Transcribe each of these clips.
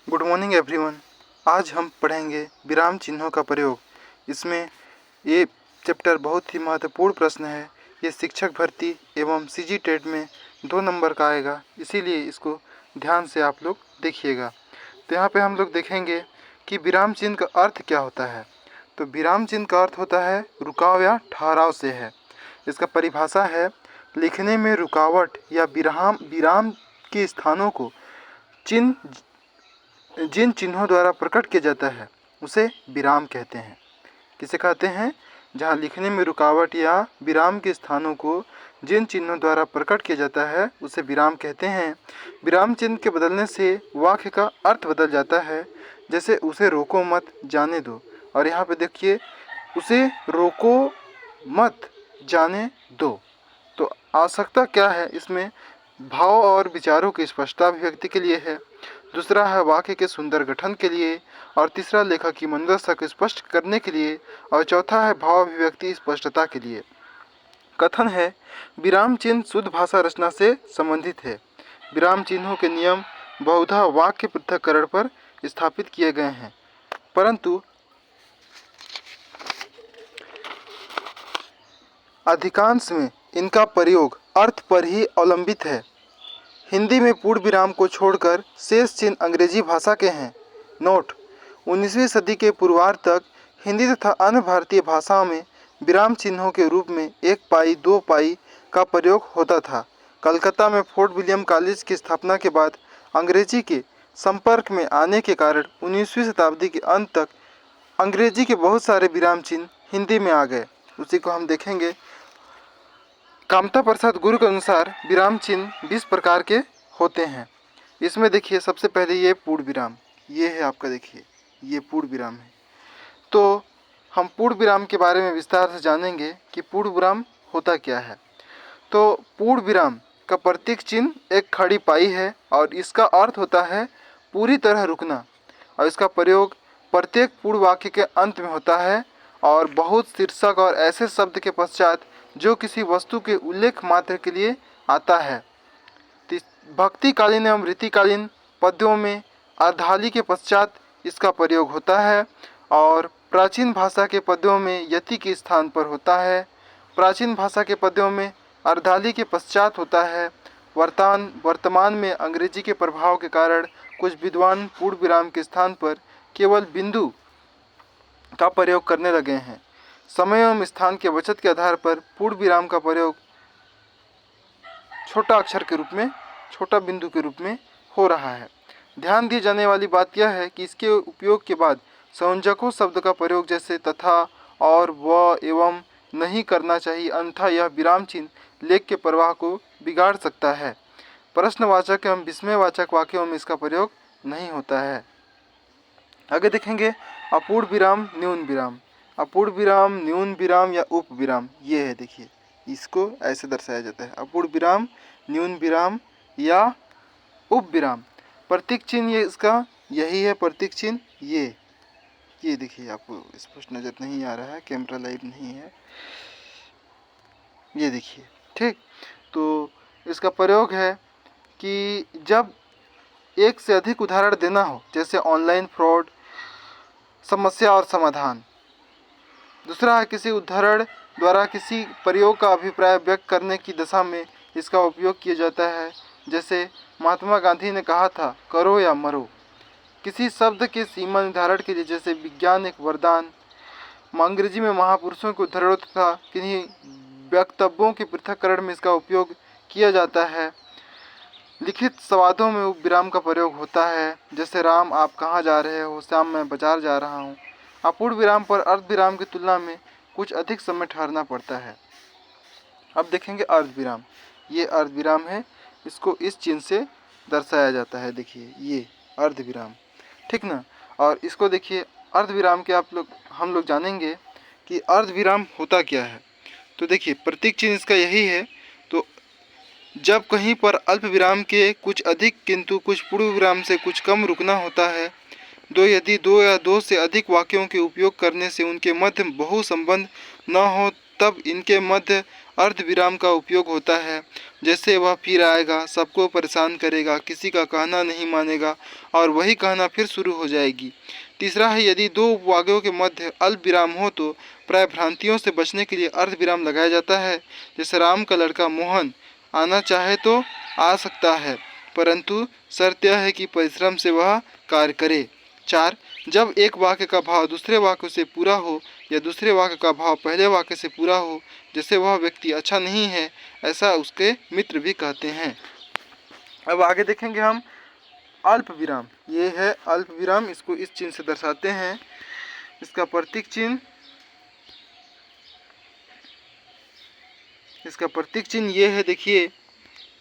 Good morning everyone. आज हम पढ़ेंगे विराम चिन्हों का प्रयोग। इसमें ये चैप्टर बहुत ही महत्वपूर्ण प्रश्न है। ये शिक्षक भर्ती एवं सीजी टेट में 2 नंबर का आएगा, इसीलिए इसको ध्यान से आप लोग देखिएगा। तो यहाँ पे हम लोग देखेंगे कि विराम चिन्ह का अर्थ क्या होता है। तो विराम चिन्ह का अर्थ होता है रुकाव या ठहराव से है। इसका परिभाषा है लिखने में रुकावट या विराम के स्थानों को जिन चिन्हों द्वारा प्रकट किया जाता है उसे विराम कहते हैं। किसे कहते हैं? जहाँ लिखने में रुकावट या विराम के स्थानों को जिन चिन्हों द्वारा प्रकट किया जाता है उसे विराम कहते हैं। विराम चिन्ह के बदलने से वाक्य का अर्थ बदल जाता है। जैसे उसे रोको मत, जाने दो। और यहाँ पे देखिए, उसे रोको मत, जाने दो। तो आवश्यकता क्या है इसमें? भाव और विचारों की स्पष्टता अभिव्यक्ति के लिए है। दूसरा है वाक्य के सुंदर गठन के लिए। और तीसरा लेखक की मनोदशा को स्पष्ट करने के लिए। और चौथा है भाव अभिव्यक्ति स्पष्टता के लिए। कथन है विराम चिन्ह शुद्ध भाषा रचना से संबंधित है। विराम चिन्हों के नियम बहुधा वाक्य पृथक्करण पर स्थापित किए गए हैं, परंतु अधिकांश में इनका प्रयोग अर्थ पर ही अवलंबित है। हिंदी में पूर्ण विराम को छोड़कर शेष चिन्ह अंग्रेजी भाषा के हैं। नोट: 19वीं सदी के पूर्वार्ध तक हिंदी तथा अन्य भारतीय भाषाओं में विराम चिन्हों के रूप में 1 पाई 2 पाई का प्रयोग होता था। कलकत्ता में फोर्ट विलियम कॉलेज की स्थापना के बाद अंग्रेजी के संपर्क में आने के कारण 19वीं शताब्दी के अंत तक अंग्रेजी के बहुत सारे विराम चिन्ह हिंदी में आ गए। उसी को हम देखेंगे। कामता प्रसाद गुरु के अनुसार विराम चिन्ह 20 प्रकार के होते हैं। इसमें देखिए, सबसे पहले ये पूर्ण विराम, ये है आपका, देखिए ये पूर्ण विराम है। तो हम पूर्ण विराम के बारे में विस्तार से जानेंगे कि पूर्ण विराम होता क्या है। तो पूर्ण विराम का प्रतीक चिन्ह एक खड़ी पाई है और इसका अर्थ होता है पूरी तरह रुकना। और इसका प्रयोग प्रत्येक पूर्ण वाक्य के अंत में होता है और बहुत शीर्षक और ऐसे शब्द के पश्चात जो किसी वस्तु के उल्लेख मात्र के लिए आता है। भक्तिकालीन एवं रीतिकालीन पद्यों में अर्धाली के पश्चात इसका प्रयोग होता है और प्राचीन भाषा के पद्यों में यति के स्थान पर होता है। प्राचीन भाषा के पद्यों में अर्धाली के पश्चात होता है। वर्तमान में अंग्रेजी के प्रभाव के कारण कुछ विद्वान पूर्ण विराम के स्थान पर केवल बिंदु का प्रयोग करने लगे हैं। समय एवं स्थान के बचत के आधार पर पूर्ण विराम का प्रयोग छोटा अक्षर के रूप में, छोटा बिंदु के रूप में हो रहा है। ध्यान दी जाने वाली बात यह है कि इसके उपयोग के बाद संयोजकों शब्द का प्रयोग जैसे तथा, और, व, एवं नहीं करना चाहिए, अन्यथा यह विराम चिन्ह लेख के प्रवाह को बिगाड़ सकता है। प्रश्नवाचक एवं विस्मयवाचक वाक्यों में इसका प्रयोग नहीं होता है। आगे देखेंगे अपूर्ण विराम, न्यून विराम। अपूर्ण विराम, न्यून विराम या उप विराम, ये है, देखिए इसको ऐसे दर्शाया जाता है, अपूर्ण विराम, न्यून विराम या उप विराम। प्रतीक चिन्ह ये इसका यही है, प्रतीक चिन्ह ये देखिए, आपको स्पष्ट नज़र नहीं आ रहा है, कैमरा लाइव नहीं है, ये देखिए, ठीक। तो इसका प्रयोग है कि जब एक से अधिक उदाहरण देना हो, जैसे ऑनलाइन फ्रॉड, समस्या और समाधान। दूसरा है किसी उदाहरण द्वारा किसी प्रयोग का अभिप्राय व्यक्त करने की दशा में इसका उपयोग किया जाता है। जैसे महात्मा गांधी ने कहा था, करो या मरो। किसी शब्द के सीमा निर्धारण के लिए, जैसे विज्ञान एक वरदान। अंग्रेजी में महापुरुषों के उद्धरणों तथा किन्हीं वक्तव्यों के पृथक्करण में इसका उपयोग किया जाता है। लिखित संवादों में उप विराम का प्रयोग होता है, जैसे राम आप कहाँ जा रहे हो, श्याम मैं बाजार जा रहा हूँ। अपूर्ण विराम पर अर्ध विराम की तुलना में कुछ अधिक समय ठहरना पड़ता है। अब देखेंगे अर्ध विराम। ये अर्ध विराम है, इसको इस चिन्ह से दर्शाया जाता है, देखिए ये अर्ध विराम, ठीक ना। और इसको देखिए, अर्ध विराम के हम लोग जानेंगे कि अर्ध विराम होता क्या है। तो देखिए, प्रतीक चिन्ह इसका यही है। तो जब कहीं पर अल्प विराम के कुछ अधिक किंतु कुछ पूर्ण विराम से कुछ कम रुकना होता है, यदि 2 या 2 से अधिक वाक्यों के उपयोग करने से उनके मध्य बहु संबंध न हो, तब इनके मध्य अर्धविराम का उपयोग होता है, जैसे वह फिर आएगा, सबको परेशान करेगा, किसी का कहना नहीं मानेगा और वही कहना फिर शुरू हो जाएगी। तीसरा है, यदि दो उपवाक्यों के मध्य अल्प विराम हो तो प्राय भ्रांतियों से बचने के लिए अर्धविराम लगाया जाता है। जैसे राम का लड़का मोहन आना चाहे तो आ सकता है, परंतु शर्त यह है कि परिश्रम से वह कार्य करे। 4. जब एक वाक्य का भाव दूसरे वाक्य से पूरा हो या दूसरे वाक्य का भाव पहले वाक्य से पूरा हो, जैसे वह व्यक्ति अच्छा नहीं है, ऐसा उसके मित्र भी कहते हैं। अब आगे देखेंगे हम अल्प विराम। ये है अल्प विराम, इसको इस चिन्ह से दर्शाते हैं। इसका प्रतीक चिन्ह ये है, देखिए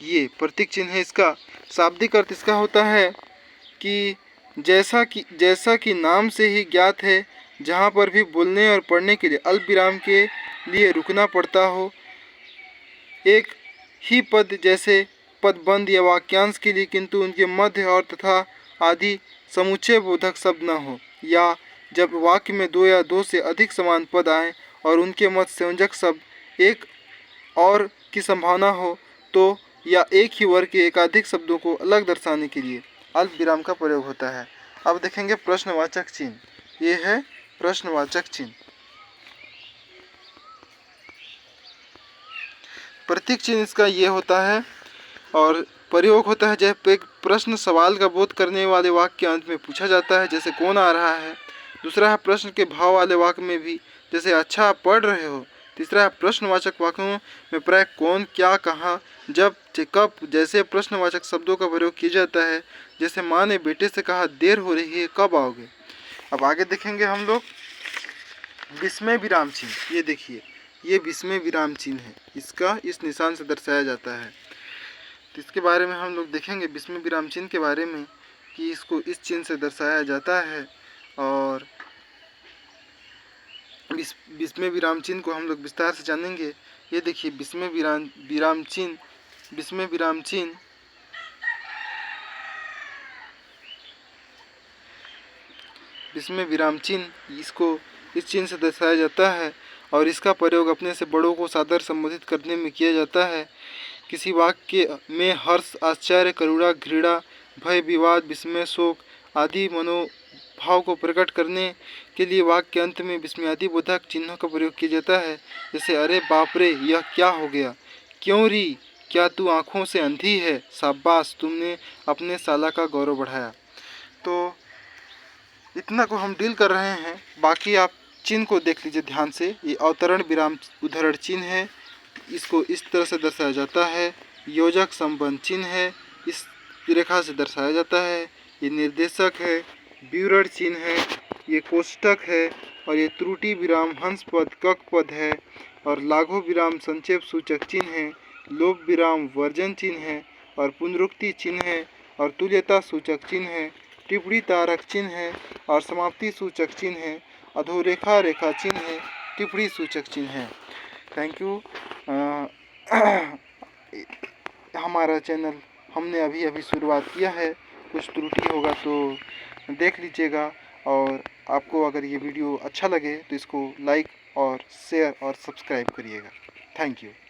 ये प्रतीक चिन्ह है। इसका शाब्दिक अर्थ इसका होता है कि जैसा कि नाम से ही ज्ञात है, जहाँ पर भी बोलने और पढ़ने के लिए अल्प विराम के लिए रुकना पड़ता हो, एक ही पद जैसे पदबंध या वाक्यांश के लिए, किंतु उनके मध्य और तथा आदि समुच्चय बोधक शब्द न हो, या जब वाक्य में दो या दो से अधिक समान पद आए और उनके मध्य संयोजक शब्द एक और की संभावना हो, तो या एक ही वर्ग के एकाधिक शब्दों को अलग दर्शाने के लिए अल्प विराम का प्रयोग होता है। अब देखेंगे प्रश्नवाचक चिन्ह। ये है प्रश्नवाचक चिन्ह। प्रतीक चिन्ह इसका ये होता है और प्रयोग होता है जब एक प्रश्न सवाल का बोध करने वाले वाक्य के अंत में पूछा जाता है, जैसे कौन आ रहा है। दूसरा है प्रश्न के भाव वाले वाक्य में भी, जैसे अच्छा आप पढ़ रहे हो। तीसरा है प्रश्नवाचक वाक्यों में प्राय कौन, क्या, कहाँ, जब, कब जैसे प्रश्नवाचक शब्दों का प्रयोग किया जाता है, जैसे माँ ने बेटे से कहा देर हो रही है, कब आओगे। अब आगे देखेंगे हम लोग विस्मय विराम चिन्ह। ये देखिए, ये विस्मय विराम चिन्ह है, इसका इस निशान से दर्शाया जाता है। तो इसके बारे में हम लोग देखेंगे विस्मय विराम चिन्ह के बारे में कि इसको इस चिन्ह से दर्शाया जाता है। और विस्मय विराम चिन्ह को हम लोग विस्तार से जानेंगे। ये देखिए विस्मय विराम चिन्ह, विस्मय विराम चिन्ह विस्मय विराम चिन्ह इसको इस चिन्ह से दर्शाया जाता है और इसका प्रयोग अपने से बड़ों को सादर संबोधित करने में किया जाता है। किसी वाक्य में हर्ष, आश्चर्य, करुणा, घृणा, भय, विवाद, विस्मय, शोक आदि मनोभाव को प्रकट करने के लिए वाक्य के अंत में विस्मयादि बोधक चिन्हों का प्रयोग किया जाता है। जैसे अरे बाप रे, यह क्या हो गया, क्यों री, क्या तू आँखों से अंधी है, शाबाश तुमने अपने साला का गौरव बढ़ाया। तो इतना को हम डील कर रहे हैं। बाकी आप चिन्ह को देख लीजिए ध्यान से। ये अवतरण विराम उद्धरण चिन्ह है, इसको इस तरह से दर्शाया जाता है। योजक संबंध चिन्ह है, इस रेखा से दर्शाया जाता है। ये निर्देशक है, विवरण चिन्ह है, ये कोष्टक है और ये त्रुटि विराम हंस पद कक पद है और लाघव विराम संक्षेप सूचक चिन्ह है। लोभ विराम वर्जन चिन्ह है और पुनरुक्ति चिन्ह है और तुल्यता सूचक चिन्ह है। टिप्पणी तारक चिन्ह है और समाप्ति सूचक चिन्ह है। अधोरेखा रेखा चिन्ह है, टिप्पणी सूचक चिन्ह है। Thank you. हमारा चैनल हमने अभी शुरुआत किया है, कुछ त्रुटि होगा तो देख लीजिएगा। और आपको अगर ये वीडियो अच्छा लगे तो इसको लाइक और शेयर और सब्सक्राइब करिएगा। Thank you.